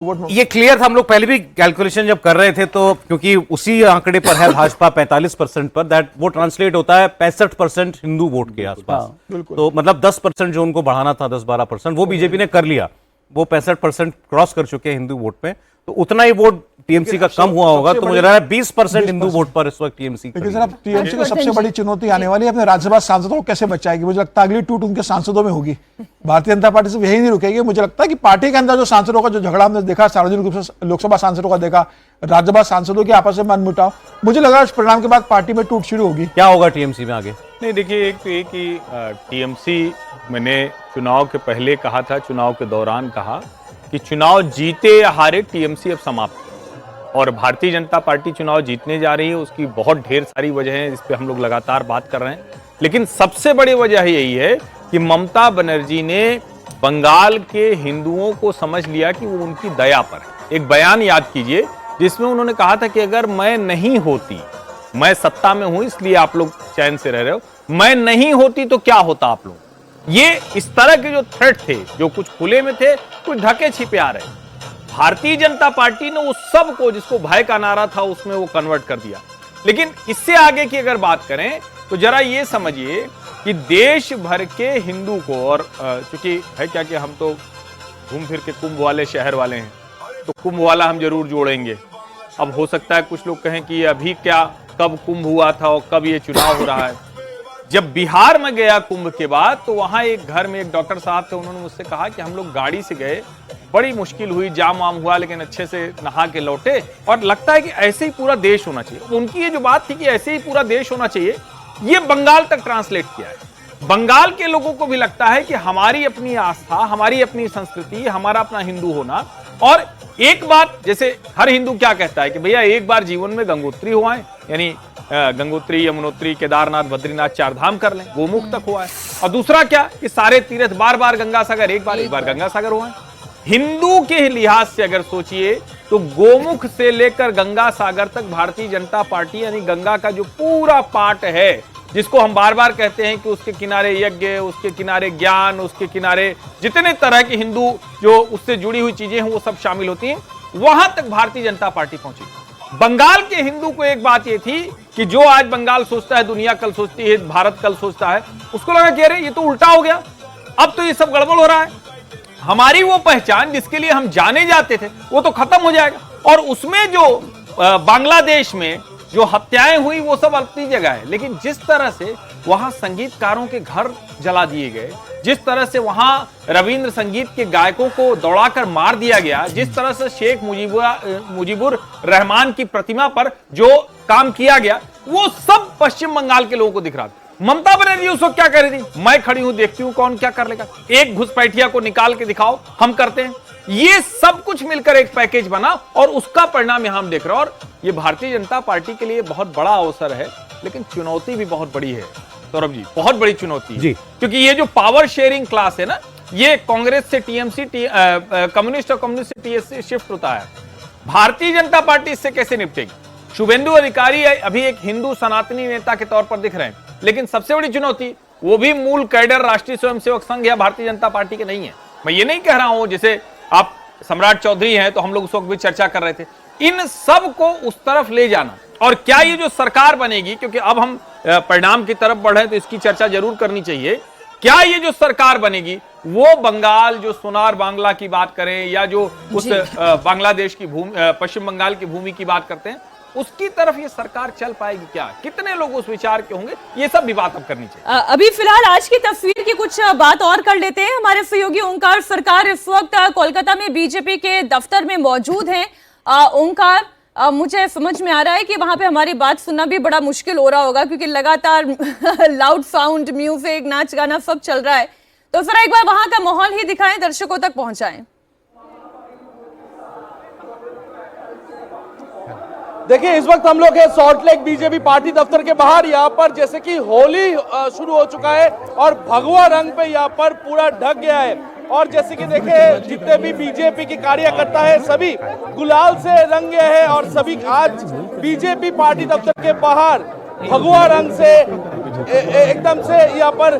ये क्लियर था। हम लोग पहले भी कैलकुलेशन जब कर रहे थे तो क्योंकि उसी आंकड़े पर है भाजपा 45% पर, दैट वो ट्रांसलेट होता है 65% हिंदू वोट के आसपास। तो मतलब 10% जो उनको बढ़ाना था, 10-12%, वो बीजेपी ने कर लिया। वो 65% क्रॉस कर चुके हैं हिंदू वोट में, तो उतना ही वोट टीएमसी का कम हुआ होगा। तो मुझे लग रहा है 20% हिंदू वोट पर इस वक्त टीएमसी। लेकिन सर अब टीएमसी को सबसे बड़ी चुनौती आने वाली है अपने राज्यसभा सांसदों को कैसे बचाएगी। मुझे लगता है अगली टूट उनके सांसदों में होगी। भारतीय जनता पार्टी सिर्फ यही नहीं रुकेगी। मुझे लगता है कि पार्टी के अंदर जो सांसदों का जो झगड़ा हमने देखा, सार्वजनिक रूप से लोकसभा सांसदों का देखा, राज्यसभा सांसदों के आपस में मनमुटाव, मुझे लग रहा है इस परिणाम के बाद पार्टी में टूट शुरू होगी। क्या होगा टीएमसी में आगे? नहीं, देखिए, एक तो ये कि टीएमसी, मैंने चुनाव के पहले कहा था, चुनाव के दौरान कहा कि चुनाव जीते या हारे टीएमसी अब समाप्त है। और भारतीय जनता पार्टी चुनाव जीतने जा रही है, उसकी बहुत ढेर सारी वजह है, इस पे हम लोग लगातार बात कर रहे हैं। लेकिन सबसे बड़ी वजह यही है कि ममता बनर्जी ने बंगाल के हिंदुओं को समझ लिया कि वो उनकी दया पर है। एक बयान याद कीजिए जिसमें उन्होंने कहा था कि अगर मैं नहीं होती, मैं सत्ता में हूं इसलिए आप लोग चैन से रह रहे हो, मैं नहीं होती तो क्या होता आप लोग। ये इस तरह के जो थ्रेट थे, जो कुछ खुले में थे, कुछ ढके छिपे आ रहे। भारतीय जनता पार्टी ने उस सब को, जिसको भय का नारा था, उसमें वो कन्वर्ट कर दिया। लेकिन इससे आगे की अगर बात करें तो जरा ये समझिए कि देश भर के हिंदू को, और चूंकि है क्या कि हम तो घूम फिर के कुंभ वाले शहर वाले हैं, तो कुंभ वाला हम जरूर जोड़ेंगे। अब हो सकता है कुछ लोग कहें कि अभी क्या, कब कुंभ हुआ था और कब ये चुनाव हो रहा है। जब बिहार में गया कुंभ के बाद, तो वहां एक घर में एक डॉक्टर साहब थे, उन्होंने मुझसे कहा कि हम लोग गाड़ी से गए, बड़ी मुश्किल हुई, जाम वाम हुआ, लेकिन अच्छे से नहा के लौटे, और लगता है कि ऐसे ही पूरा देश होना चाहिए। उनकी ये जो बात थी कि ऐसे ही पूरा देश होना चाहिए, ये बंगाल तक ट्रांसलेट किया है। बंगाल के लोगों को भी लगता है कि हमारी अपनी आस्था, हमारी अपनी संस्कृति, हमारा अपना हिंदू होना। और एक बात, जैसे हर हिंदू क्या कहता है कि भैया एक बार जीवन में गंगोत्री हो आए, यानी गंगोत्री, यमुनोत्री, केदारनाथ, बद्रीनाथ, चार धाम कर लें, गोमुख तक हुआ है। और दूसरा क्या कि सारे तीर्थ बार बार गंगा सागर, एक बार गंगा सागर हुआ है। हिंदू के लिहाज से अगर सोचिए तो गोमुख से लेकर गंगा सागर तक भारतीय जनता पार्टी, यानी गंगा का जो पूरा पार्ट है, जिसको हम बार बार कहते हैं कि उसके किनारे यज्ञ, उसके किनारे ज्ञान, उसके किनारे जितने तरह के हिंदू जो उससे जुड़ी हुई चीजें हैं वो सब शामिल होती हैं, वहां तक भारतीय जनता पार्टी पहुंची। बंगाल के हिंदू को एक बात ये थी कि जो आज बंगाल सोचता है, दुनिया कल सोचती है, भारत कल सोचता है, उसको लगा कि अरे ये तो उल्टा हो गया, अब तो ये सब गड़बड़ हो रहा है, हमारी वो पहचान जिसके लिए हम जाने जाते थे वो तो खत्म हो जाएगा। और उसमें जो बांग्लादेश में जो हत्याएं हुई वो सब अपनी जगह है, लेकिन जिस तरह से वहां संगीतकारों के घर जला दिए गए, जिस तरह से वहां रविंद्र संगीत के गायकों को दौड़ाकर मार दिया गया, जिस तरह से शेख मुजीबुर रहमान की प्रतिमा पर जो काम किया गया, वो सब पश्चिम बंगाल के लोगों को दिख रहा था। ममता बनर्जी उस वक्त क्या कर रही थी, मैं खड़ी हूं, देखती हूं कौन क्या कर लेगा, एक घुसपैठिया को निकाल के दिखाओ, हम करते हैं। ये सब कुछ मिलकर एक पैकेज बना और उसका परिणाम यहां हम देख रहे हैं। और ये भारतीय जनता पार्टी के लिए बहुत बड़ा अवसर है, लेकिन चुनौती भी बहुत बड़ी है सौरभ जी, बहुत बड़ी चुनौती है। क्योंकि ये जो पावर शेयरिंग क्लास है ना, ये कांग्रेस से टीएमसी, कम्युनिस्ट और कम्युनिस्ट से टीएससी शिफ्ट होता है। भारतीय जनता पार्टी इससे कैसे निपटेगी? शुभेंदु अधिकारी अभी एक हिंदू सनातनी नेता के तौर पर दिख रहे हैं, लेकिन सबसे बड़ी चुनौती वो भी मूल कैडर राष्ट्रीय स्वयंसेवक संघ या भारतीय जनता पार्टी के नहीं है। मैं ये नहीं कह रहा हूं जैसे आप सम्राट चौधरी हैं, तो हम लोग उस वक्त भी चर्चा कर रहे थे, इन सब को उस तरफ ले जाना। और क्या ये जो सरकार बनेगी, क्योंकि अब हम परिणाम की तरफ बढ़े तो इसकी चर्चा जरूर करनी चाहिए, क्या ये जो सरकार बनेगी वो बंगाल, जो सोनार बांग्ला की बात करें या जो उस बांग्लादेश की भूमि, पश्चिम बंगाल की भूमि की बात करते हैं, उसकी तरफ ये सरकार चल पाएगी क्या? कितने लोग उस विचार के होंगे? ये सब भी बात अब करनी चाहिए। अभी फिलहाल आज की तस्वीर की कुछ बात और कर लेते हैं। हमारे सहयोगी ओंकार सरकार इस वक्त कोलकाता में बीजेपी के दफ्तर में मौजूद हैं। ओंकार, मुझे समझ में आ रहा है कि वहां पे हमारी बात सुनना भी बड़ा मुश्किल हो रहा होगा, क्योंकि लगातार लाउड साउंड, म्यूजिक, नाच गाना सब चल रहा है। तो जरा एक बार वहां का माहौल ही दिखाएं, दर्शकों तक पहुंचाएं। देखिए, इस वक्त हम लोग हैं सॉल्ट लेक बीजेपी पार्टी दफ्तर के बाहर। यहाँ पर जैसे कि होली शुरू हो चुका है और भगवा रंग पे यहाँ पर पूरा ढक गया है। और जैसे कि देखिए, जितने भी बीजेपी के कार्यकर्ता है सभी गुलाल से रंगे हैं और सभी आज बीजेपी पार्टी दफ्तर के बाहर भगवा रंग से एकदम से यहाँ पर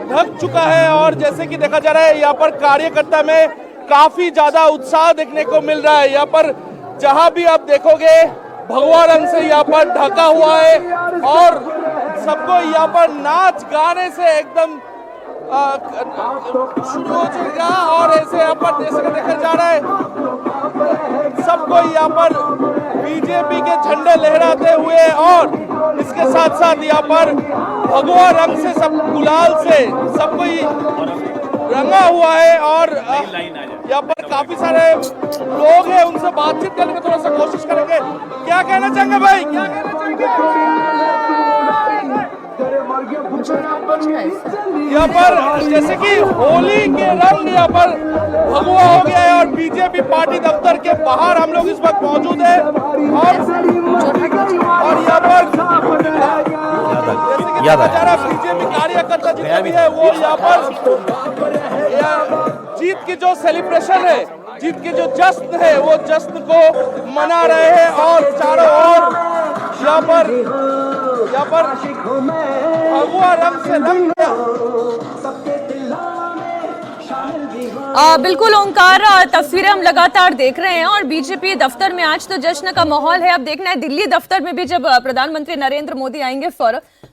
ढक चुका है। और जैसे कि देखा जा रहा है, यहाँ पर कार्यकर्ता में काफी ज्यादा उत्साह देखने को मिल रहा है। यहाँ पर जहां भी आप देखोगे भगवा रंग से यहाँ पर ढका हुआ है और सबको यहाँ पर नाच गाने से एकदम शुरू हो चुका और ऐसे यहाँ पर जैसे देखा जा रहा है सबको यहाँ पर बीजेपी के झंडे लहराते हुए और इसके साथ साथ यहाँ पर भगवा रंग से सब गुलाल से सबको रंगा हुआ है और यहाँ पर काफी सारे लोग हैं, उनसे बातचीत करने की थोड़ा सा कोशिश करेंगे। क्या कहना चाहेंगे भाई, क्या कहना चाहेंगे? यहाँ पर जैसे कि होली के रंग यहाँ पर भगवा हो गया है और बीजेपी पार्टी दफ्तर के बाहर हम लोग इस वक्त मौजूद है और यहाँ पर जैसे कि देखा जा रहा है बीजेपी कार्यकर्ता जितने भी है वो यहाँ पर जीत की जो सेलिब्रेशन है, जीत की जो जश्न है वो जश्न को मना रहे हैं और चारों ओर यहाँ पर भगवा रंग से रंग बिल्कुल ओंकार, तस्वीरें हम लगातार देख रहे हैं और बीजेपी दफ्तर में आज तो जश्न का माहौल है। अब देखना है दिल्ली दफ्तर में भी जब प्रधानमंत्री नरेंद्र मोदी आएंगे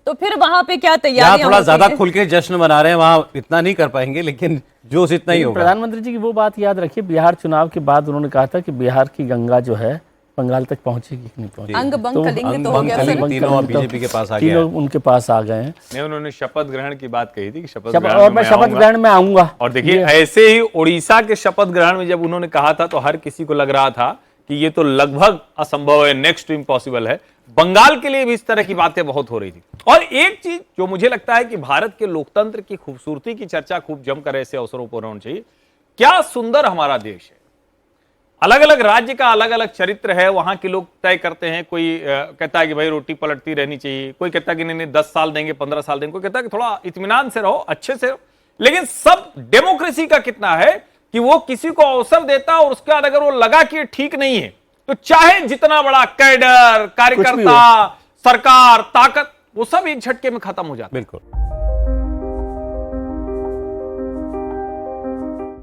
तो फिर वहां पे क्या तैयारियां थोड़ा होती ज्यादा हैं। खुल के जश्न मना रहे हैं, वहां इतना नहीं कर पाएंगे लेकिन जोश इतना ही होगा। प्रधानमंत्री जी की वो बात याद रखिए, बिहार चुनाव के बाद उन्होंने कहा था कि बिहार की गंगा जो है बंगाल तक पहुंचेगी कि नहीं पहुंचेगी। अंग बंग कलिंग तो हो गया फिर। तीनों बीजेपी के पास आ गया तीनों उनके पास आ गए हैं। नहीं, उन्होंने शपथ ग्रहण की बात कही थी कि शपथ और ग्रहण मैं शपथ ग्रहण में आऊंगा। और देखिए ऐसे ही उड़ीसा के शपथ ग्रहण में जब उन्होंने कहा था तो हर किसी को लग रहा था कि ये तो लगभग असंभव है, नेक्स्ट टू इम्पॉसिबल है। बंगाल के लिए भी इस तरह की बातें बहुत हो रही थी। और एक चीज जो मुझे लगता है कि भारत के लोकतंत्र की खूबसूरती की चर्चा खूब जमकर ऐसे अवसरों पर होनी चाहिए। क्या सुंदर हमारा देश है, अलग अलग राज्य का अलग अलग चरित्र है, वहां के लोग तय करते हैं। कोई कहता है कि भाई रोटी पलटती रहनी चाहिए, कोई कहता है कि नहीं 10 साल देंगे 15 साल देंगे, कोई कहता है कि थोड़ा इत्मीनान से रहो, अच्छे से रहो। लेकिन सब डेमोक्रेसी का कितना है कि वो किसी को अवसर देता और उसके बाद अगर वो लगा कि ठीक नहीं है तो चाहे जितना बड़ा कैडर कार्यकर्ता सरकार ताकत वो सब एक झटके में खत्म हो जाता है। बिल्कुल।